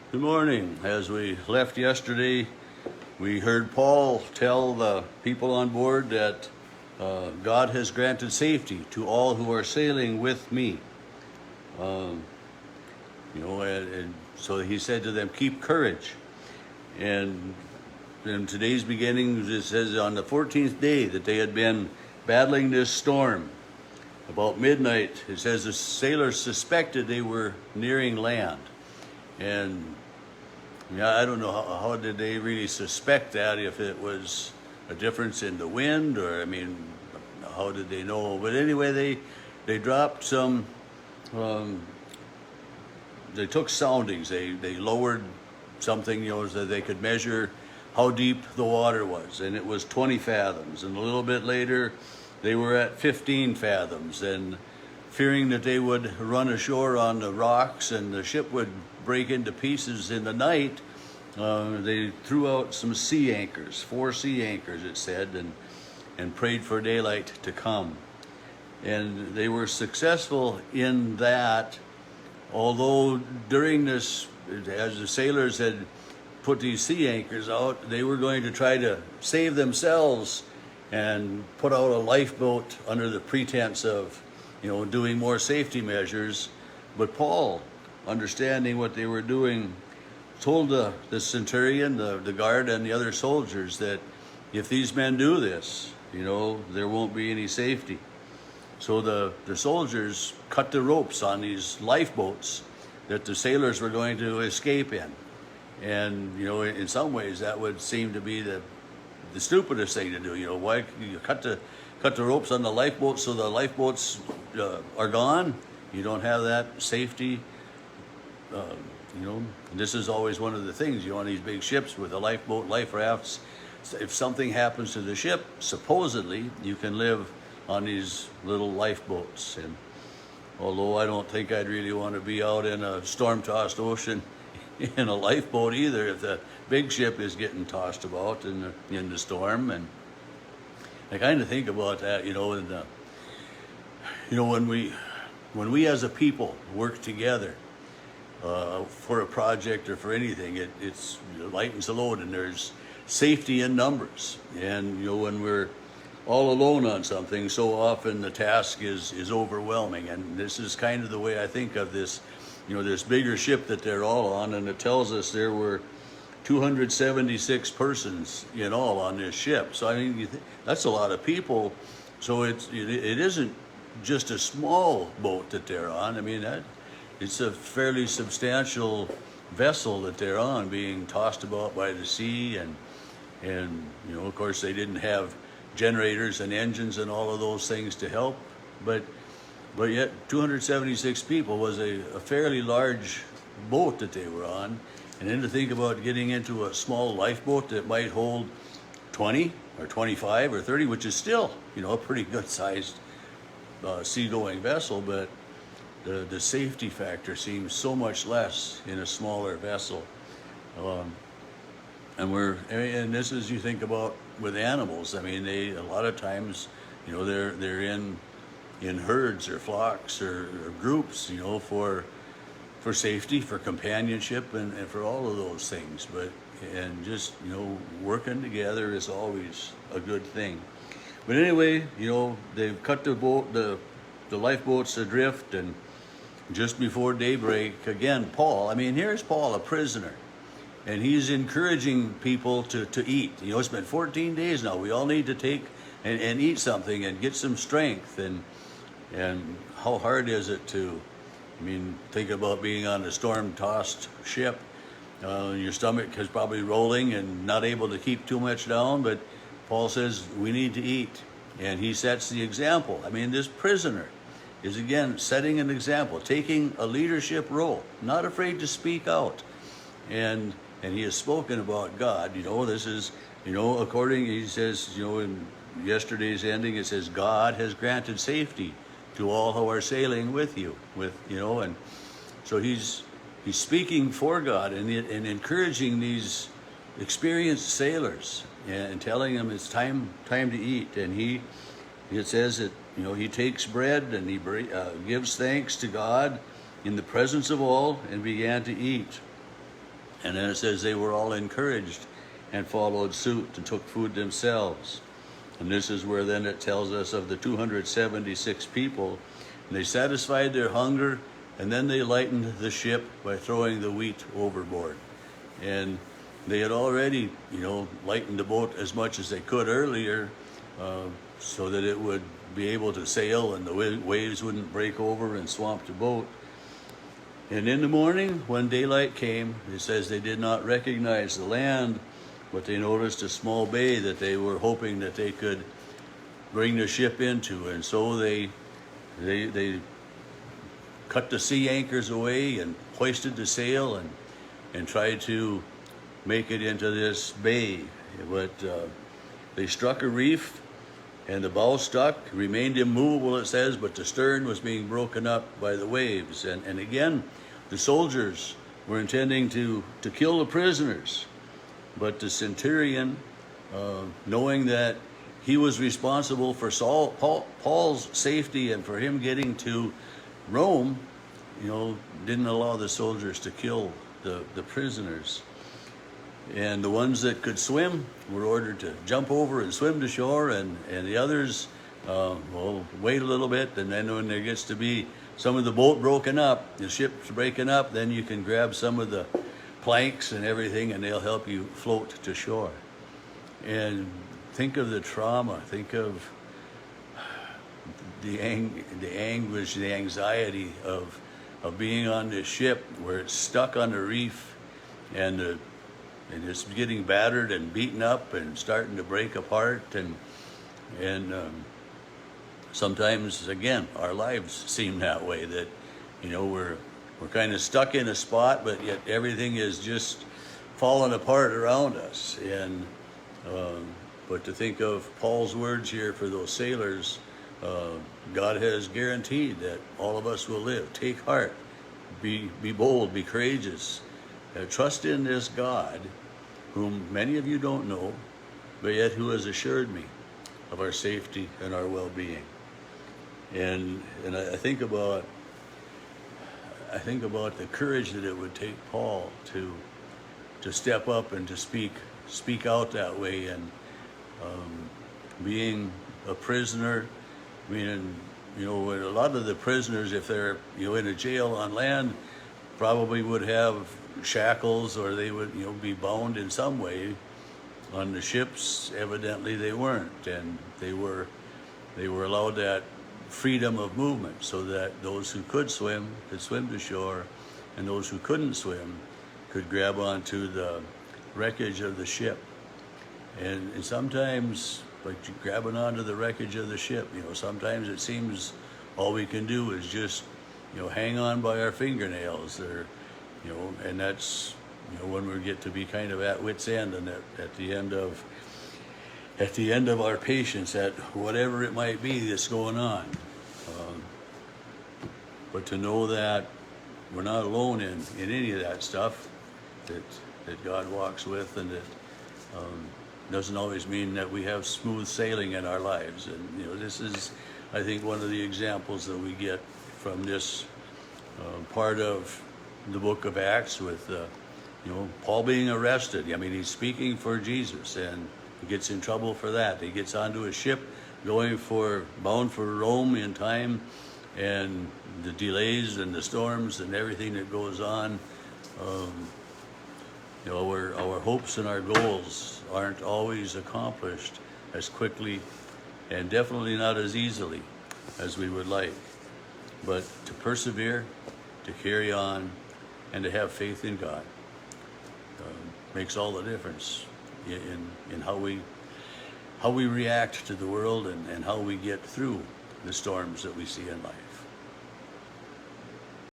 Good morning. As we left yesterday, we heard Paul tell the people on board that God has granted safety to all who are sailing with me. Um, and so he said to them, keep courage. And in today's beginning, it says on the 14th day that they had been battling this storm. About midnight, it says the sailors suspected they were nearing land. And I don't know how did they really suspect that, if it was a difference in the wind, or how did they know? But anyway, they dropped some. They took soundings. They lowered something, so they could measure how deep the water was, and it was 20 fathoms. And a little bit later, they were at 15 fathoms, and fearing that they would run ashore on the rocks and the ship would break into pieces in the night, they threw out some sea anchors, 4 sea anchors, it said, and prayed for daylight to come. And they were successful in that, although during this, as the sailors had put these sea anchors out, they were going to try to save themselves and put out a lifeboat under the pretense of, doing more safety measures. But Paul, understanding what they were doing, told the centurion, the guard, and the other soldiers that if these men do this, there won't be any safety. So the soldiers cut the ropes on these lifeboats that the sailors were going to escape in. And, in some ways that would seem to be the stupidest thing to do. Why you cut the ropes on the lifeboats so the lifeboats are gone? You don't have that safety. This is always one of the things, on these big ships with the lifeboat, life rafts. If something happens to the ship, supposedly you can live on these little lifeboats. And although I don't think I'd really want to be out in a storm-tossed ocean in a lifeboat either, if the big ship is getting tossed about in the storm. And I kind of think about that, when we as a people work together for a project or for anything, it lightens the load, and there's safety in numbers. And when we're all alone on something, so often the task is overwhelming. And this is kind of the way I think of this, this bigger ship that they're all on, and it tells us there were 276 persons in all on this ship. So that's a lot of people. So it isn't just a small boat that they're on. It's a fairly substantial vessel that they're on, being tossed about by the sea, and of course they didn't have generators and engines and all of those things to help, but yet 276 people was a fairly large boat that they were on. And then to think about getting into a small lifeboat that might hold 20 or 25 or 30, which is still, a pretty good sized seagoing vessel, but the safety factor seems so much less in a smaller vessel. And this is, you think about with animals. They a lot of times, they're in herds or flocks or groups, for safety, for companionship, and for all of those things. And just, working together is always a good thing. But anyway, they've cut the lifeboats adrift, and just before daybreak, again, Paul, here's Paul, a prisoner, and he's encouraging people to eat. It's been 14 days now. We all need to take and eat something and get some strength. And how hard is it to, think about being on a storm-tossed ship. Your stomach is probably rolling and not able to keep too much down, but Paul says we need to eat, and he sets the example. This prisoner is again setting an example, taking a leadership role, not afraid to speak out. And he has spoken about God. This is, according, he says, in yesterday's ending, it says, God has granted safety to all who are sailing with you, and so he's speaking for God and encouraging these experienced sailors and telling them it's time to eat. And it says that, he takes bread and he gives thanks to God in the presence of all and began to eat. And then it says they were all encouraged and followed suit and took food themselves. And this is where then it tells us of the 276 people. And they satisfied their hunger, and then they lightened the ship by throwing the wheat overboard. And they had already, lightened the boat as much as they could earlier, so that it would be able to sail and the waves wouldn't break over and swamp the boat. And in the morning, when daylight came, it says they did not recognize the land, but they noticed a small bay that they were hoping that they could bring the ship into. And so they cut the sea anchors away and hoisted the sail and tried to make it into this bay. But they struck a reef, and the bow stuck, remained immovable, it says, but the stern was being broken up by the waves. And again, the soldiers were intending to kill the prisoners. But the centurion, knowing that he was responsible for Paul's safety and for him getting to Rome, didn't allow the soldiers to kill the prisoners. And the ones that could swim were ordered to jump over and swim to shore, and the others, wait a little bit, and then when there gets to be some of the boat broken up, the ship's breaking up, then you can grab some of the planks and everything, and they'll help you float to shore. And think of the trauma, think of the anguish, the anxiety of being on this ship where it's stuck on the reef, and it's getting battered and beaten up and starting to break apart, and sometimes, again, our lives seem that way, that we're kind of stuck in a spot, but yet everything is just falling apart around us. And but to think of Paul's words here for those sailors, God has guaranteed that all of us will live. Take heart, be bold, be courageous. Trust in this God, whom many of you don't know, but yet who has assured me of our safety and our well-being. And I think about the courage that it would take Paul to step up and to speak out that way. And being a prisoner, a lot of the prisoners, if they're in a jail on land, probably would have shackles, or they would be bound in some way. On the ships, evidently they weren't, and they were allowed that freedom of movement, so that those who could swim to shore, and those who couldn't swim could grab onto the wreckage of the ship. And sometimes, like grabbing onto the wreckage of the ship, sometimes it seems all we can do is just hang on by our fingernails, or and that's when we get to be kind of at wit's end, and at the end of our patience, at whatever it might be that's going on. But to know that we're not alone in any of that stuff, that God walks with, and that doesn't always mean that we have smooth sailing in our lives. And this is, I think, one of the examples that we get from this part of the book of Acts, with Paul being arrested. He's speaking for Jesus, and he gets in trouble for that. He gets onto a ship bound for Rome in time, and the delays and the storms and everything that goes on. Our hopes and our goals aren't always accomplished as quickly, and definitely not as easily as we would like. But to persevere, to carry on, and to have faith in God makes all the difference in how we react to the world, and how we get through the storms that we see in life.